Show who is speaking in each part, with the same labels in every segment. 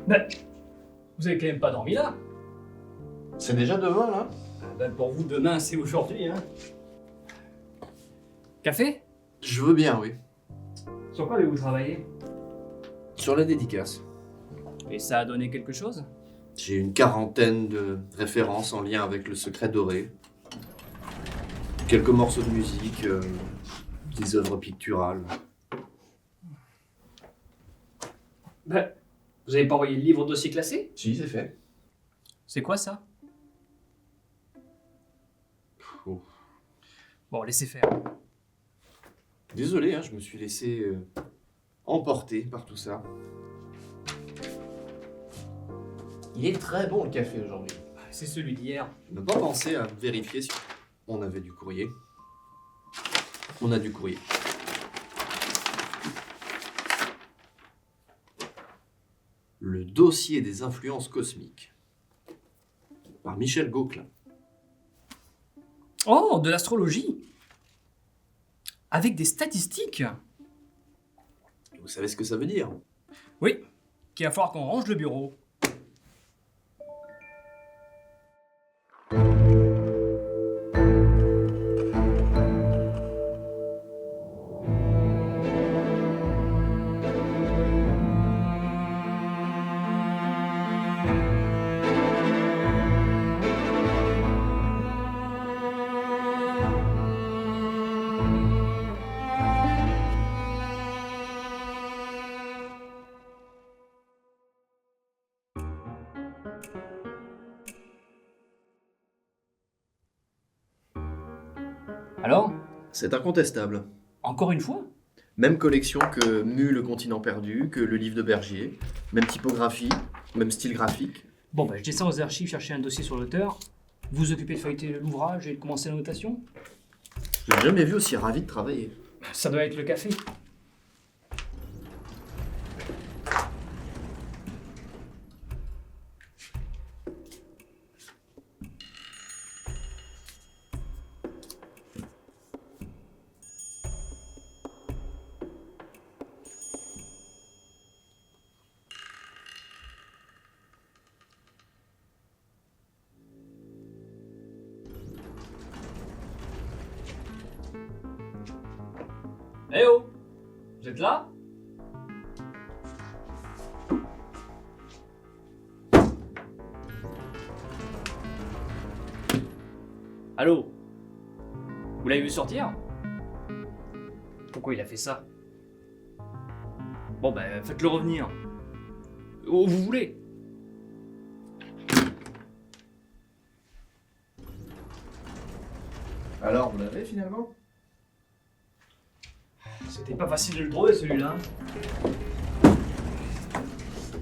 Speaker 1: Ben, vous avez quand même pas dormi là.
Speaker 2: C'est déjà demain, là?
Speaker 1: Ben, pour vous, demain, c'est aujourd'hui, hein. Café?
Speaker 2: Je veux bien, oui.
Speaker 1: Sur quoi allez-vous travailler?
Speaker 2: Sur la dédicace.
Speaker 1: Et ça a donné quelque chose?
Speaker 2: J'ai une quarantaine de références en lien avec le secret doré. Quelques morceaux de musique, des œuvres picturales.
Speaker 1: Ben, vous avez pas envoyé le livre dossier classé?
Speaker 2: Si, c'est fait.
Speaker 1: C'est quoi ça?
Speaker 2: Oh.
Speaker 1: Bon, laissez faire.
Speaker 2: Désolé, hein, je me suis laissé emporter par tout ça. Il est très bon le café aujourd'hui.
Speaker 1: C'est celui d'hier.
Speaker 2: Je n'ai pas pensé à vérifier si on avait du courrier. On a du courrier. Le dossier des influences cosmiques. Par Michel Gauquelin.
Speaker 1: Oh, de l'astrologie! Avec des statistiques?
Speaker 2: Vous savez ce que ça veut dire?
Speaker 1: Oui, qu'il va falloir qu'on range le bureau. Alors,
Speaker 2: C'est incontestable.
Speaker 1: encore une fois?
Speaker 2: Même collection que Mu, le continent perdu, que le livre de Bergier. Même typographie, même style graphique.
Speaker 1: Bon, ben, je descends aux archives chercher un dossier sur l'auteur. Vous vous occupez de feuilleter l'ouvrage et de commencer la notation?
Speaker 2: Je n'ai jamais vu aussi ravi de travailler.
Speaker 1: Ça doit être le café. Eh oh! Vous êtes là? Allô? Vous l'avez vu sortir? Pourquoi il a fait ça? Bon ben, faites-le revenir. Où vous voulez.
Speaker 2: Alors, vous l'avez finalement?
Speaker 1: C'était pas facile de le trouver celui-là.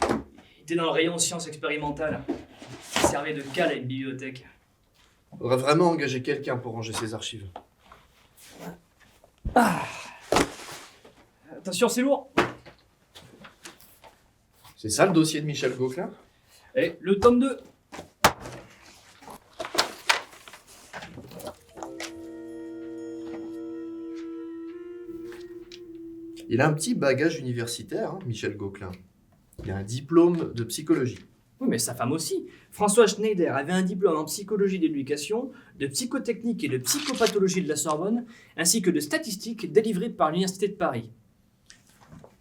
Speaker 1: Il était dans le rayon sciences expérimentales. Il servait de cale à une bibliothèque.
Speaker 2: On aurait vraiment engagé quelqu'un pour ranger ses archives.
Speaker 1: Attention, c'est lourd.
Speaker 2: C'est ça le dossier de Michel Gauquelin?
Speaker 1: Et le tome 2.
Speaker 2: Il a un petit bagage universitaire, hein, Michel Gauquelin. Il a un diplôme de psychologie.
Speaker 1: Oui, mais sa femme aussi. François Schneider avait un diplôme en psychologie de l'éducation, de psychotechnique et de psychopathologie de la Sorbonne, ainsi que de statistique délivré par l'Université de Paris.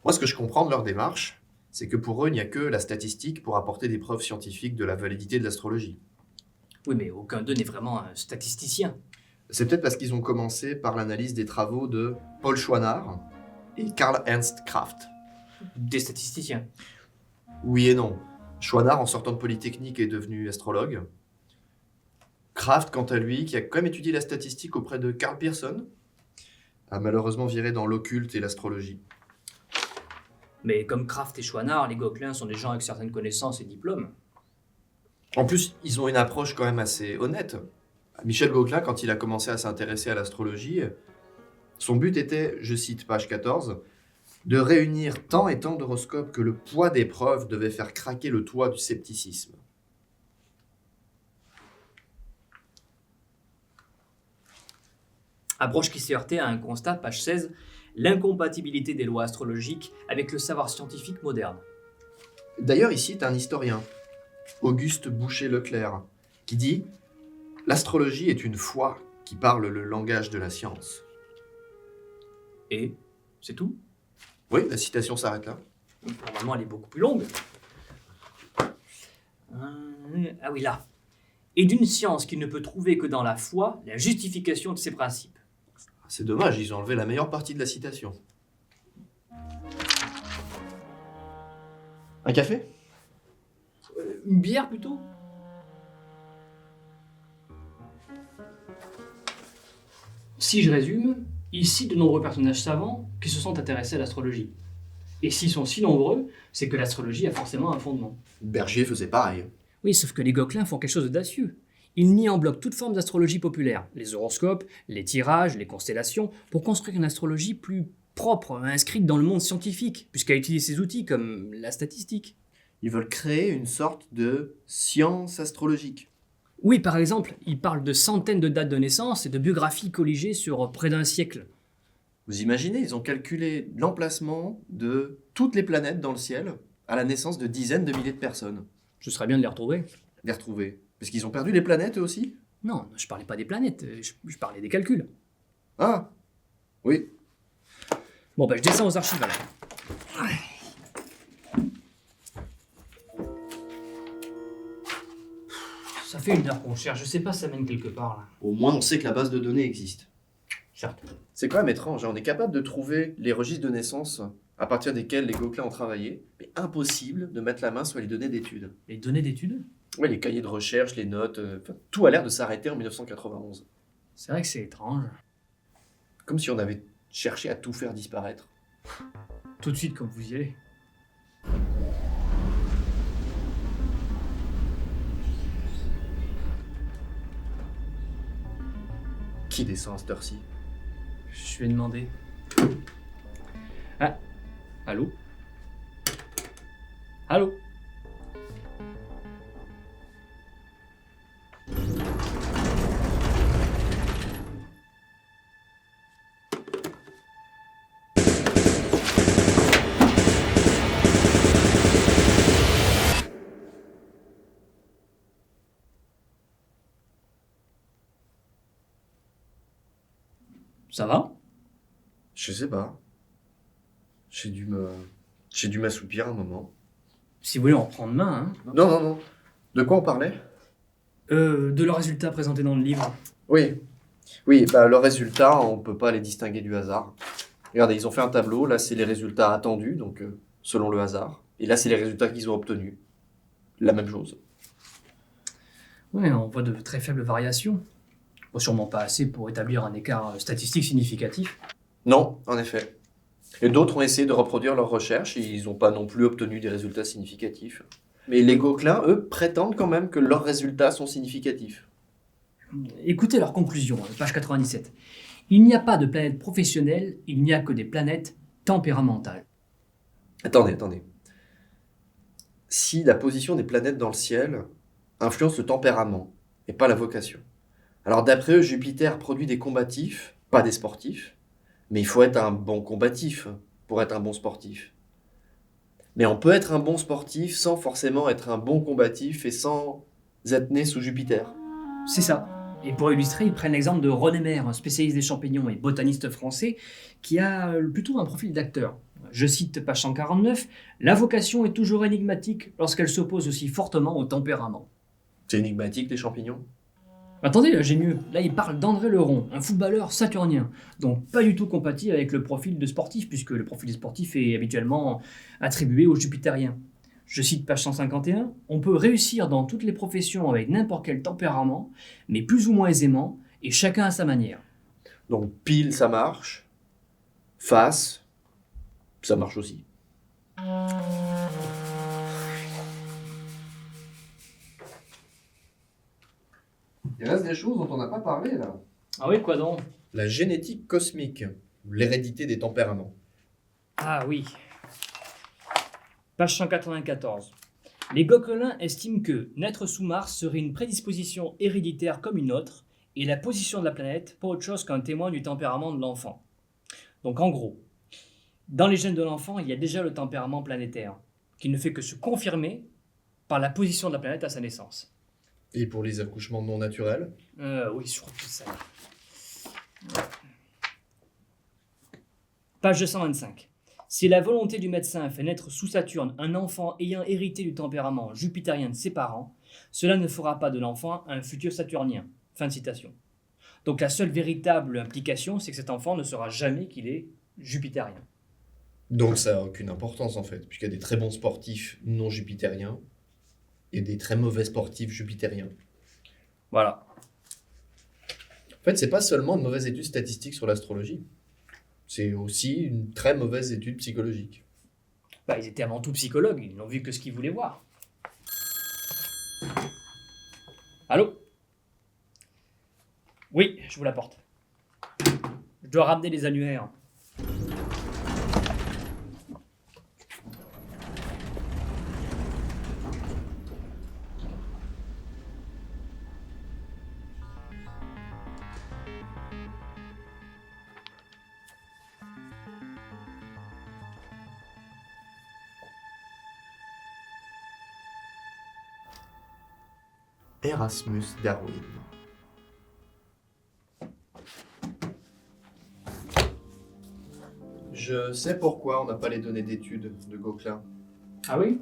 Speaker 2: Moi, ce que je comprends de leur démarche, c'est que pour eux, il n'y a que la statistique pour apporter des preuves scientifiques de la validité de l'astrologie.
Speaker 1: Oui, mais aucun d'eux n'est vraiment un statisticien.
Speaker 2: C'est peut-être parce qu'ils ont commencé par l'analyse des travaux de Paul Chouinard et Karl Ernst Kraft.
Speaker 1: Des statisticiens.
Speaker 2: Oui et non. Chouinard, en sortant de Polytechnique, est devenu astrologue. Kraft, quant à lui, qui a quand même étudié la statistique auprès de Karl Pearson, a malheureusement viré dans l'occulte et l'astrologie.
Speaker 1: Mais comme Kraft et Chouinard, les Gauquelins sont des gens avec certaines connaissances et diplômes.
Speaker 2: En plus, ils ont une approche quand même assez honnête. Michel Gauquelin, quand il a commencé à s'intéresser à l'astrologie, son but était, je cite page 14, de réunir tant et tant d'horoscopes que le poids des preuves devait faire craquer le toit du scepticisme.
Speaker 1: Approche qui s'est heurtée à un constat, page 16, l'incompatibilité des lois astrologiques avec le savoir scientifique moderne.
Speaker 2: D'ailleurs, ici, tu un historien, Auguste Boucher-Leclerc, qui dit « L'astrologie est une foi qui parle le langage de la science.
Speaker 1: Et c'est tout ?»
Speaker 2: Oui, la citation s'arrête là.
Speaker 1: Normalement, elle est beaucoup plus longue. Ah oui, là. Et d'une science qui ne peut trouver que dans la foi la justification de ses principes.
Speaker 2: C'est dommage, ils ont enlevé la meilleure partie de la citation. Un café?
Speaker 1: Une bière plutôt? Si je résume, ici de nombreux personnages savants qui se sont intéressés à l'astrologie. Et s'ils sont si nombreux, c'est que l'astrologie a forcément un fondement.
Speaker 2: Bergier faisait pareil.
Speaker 1: Oui, sauf que les Gauquelins font quelque chose d'audacieux. Ils nient en bloc toute forme d'astrologie populaire, les horoscopes, les tirages, les constellations, pour construire une astrologie plus propre, inscrite dans le monde scientifique, puisqu'elle utilise ces outils comme la statistique.
Speaker 2: Ils veulent créer une sorte de science astrologique.
Speaker 1: Oui, par exemple, ils parlent de centaines de dates de naissance et de biographies colligées sur près d'un siècle.
Speaker 2: Vous imaginez, ils ont calculé l'emplacement de toutes les planètes dans le ciel à la naissance de dizaines de milliers de personnes.
Speaker 1: Ce serait bien de les retrouver.
Speaker 2: Les retrouver. Parce qu'ils ont perdu les planètes eux aussi?
Speaker 1: Non, je parlais pas des planètes, je parlais des calculs.
Speaker 2: Ah, oui.
Speaker 1: Bon, je descends aux archives alors. Ça fait 1 heure qu'on cherche, je sais pas si ça mène quelque part là.
Speaker 2: Au moins, on sait que la base de données existe.
Speaker 1: Certes.
Speaker 2: C'est quand même étrange, hein. On est capable de trouver les registres de naissance à partir desquels les Gauquelins ont travaillé, mais impossible de mettre la main sur les données d'études.
Speaker 1: Les données d'études?
Speaker 2: Ouais, les cahiers de recherche, les notes, tout a l'air de s'arrêter en 1991.
Speaker 1: C'est vrai que c'est étrange.
Speaker 2: Comme si on avait cherché à tout faire disparaître.
Speaker 1: Tout de suite comme vous y allez.
Speaker 2: Qui descend à cette heure-ci?
Speaker 1: Je vais demander. Ah, allô? Allô? Ça va?
Speaker 2: Je sais pas. J'ai dû m'assoupir un moment.
Speaker 1: Si vous voulez, on reprend demain, hein?
Speaker 2: Non. De quoi on parlait?
Speaker 1: De leurs résultats présentés dans le livre.
Speaker 2: Oui, leurs résultats, on peut pas les distinguer du hasard. Regardez, ils ont fait un tableau, là c'est les résultats attendus, donc selon le hasard. Et là c'est les résultats qu'ils ont obtenus. La même chose.
Speaker 1: Ouais, on voit de très faibles variations. Bon, sûrement pas assez pour établir un écart statistique significatif.
Speaker 2: Non, en effet. Et d'autres ont essayé de reproduire leurs recherches et ils n'ont pas non plus obtenu des résultats significatifs. Mais les Gauquelins, eux, prétendent quand même que leurs résultats sont significatifs.
Speaker 1: Écoutez leur conclusion, page 97. Il n'y a pas de planète professionnelle, il n'y a que des planètes tempéramentales.
Speaker 2: Attendez. Si la position des planètes dans le ciel influence le tempérament et pas la vocation, alors d'après eux, Jupiter produit des combatifs, pas des sportifs, mais il faut être un bon combatif pour être un bon sportif. Mais on peut être un bon sportif sans forcément être un bon combatif et sans être né sous Jupiter.
Speaker 1: C'est ça. Et pour illustrer, ils prennent l'exemple de René Maire, un spécialiste des champignons et botaniste français, qui a plutôt un profil d'acteur. Je cite page 149, « La vocation est toujours énigmatique lorsqu'elle s'oppose aussi fortement au tempérament. »
Speaker 2: C'est énigmatique les champignons?
Speaker 1: Attendez, là j'ai mieux. Là il parle d'André Leron, un footballeur saturnien, donc pas du tout compatible avec le profil de sportif, puisque le profil de sportif est habituellement attribué aux jupitériens. Je cite page 151, « On peut réussir dans toutes les professions avec n'importe quel tempérament, mais plus ou moins aisément, et chacun à sa manière. »
Speaker 2: Donc pile ça marche, face, ça marche aussi. Il reste des choses dont on n'a pas parlé là.
Speaker 1: Ah oui, quoi donc?
Speaker 2: La génétique cosmique, l'hérédité des tempéraments.
Speaker 1: Ah oui. Page 194. Les Gauquelins estiment que naître sous Mars serait une prédisposition héréditaire comme une autre, et la position de la planète pas autre chose qu'un témoin du tempérament de l'enfant. Donc en gros, dans les gènes de l'enfant, il y a déjà le tempérament planétaire. qui ne fait que se confirmer par la position de la planète à sa naissance.
Speaker 2: Et pour les accouchements non naturels?
Speaker 1: Oui, surtout ça. Page 225. Si la volonté du médecin fait naître sous Saturne un enfant ayant hérité du tempérament jupitérien de ses parents, cela ne fera pas de l'enfant un futur saturnien. Fin de citation. Donc la seule véritable implication, c'est que cet enfant ne saura jamais qu'il est jupitérien.
Speaker 2: Donc ça n'a aucune importance en fait, puisqu'il y a des très bons sportifs non jupitériens et des très mauvais sportifs jupitériens.
Speaker 1: Voilà.
Speaker 2: En fait, c'est pas seulement une mauvaise étude statistique sur l'astrologie, c'est aussi une très mauvaise étude psychologique.
Speaker 1: Ils étaient avant tout psychologues, ils n'ont vu que ce qu'ils voulaient voir. Allô? Oui, je vous l'apporte. Je dois ramener les annuaires.
Speaker 2: Erasmus Darwin. Je sais pourquoi on n'a pas les données d'études de Gauquelin.
Speaker 1: Ah oui?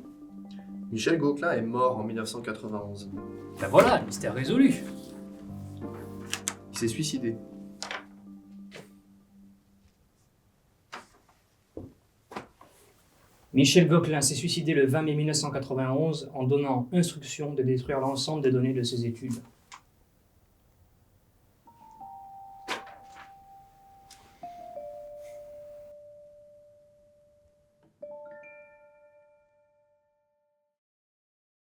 Speaker 2: Michel Gauquelin est mort en 1991.
Speaker 1: Ben voilà, mystère résolu.
Speaker 2: Il s'est suicidé.
Speaker 1: Michel Gauquelin s'est suicidé le 20 mai 1991 en donnant instruction de détruire l'ensemble des données de ses études.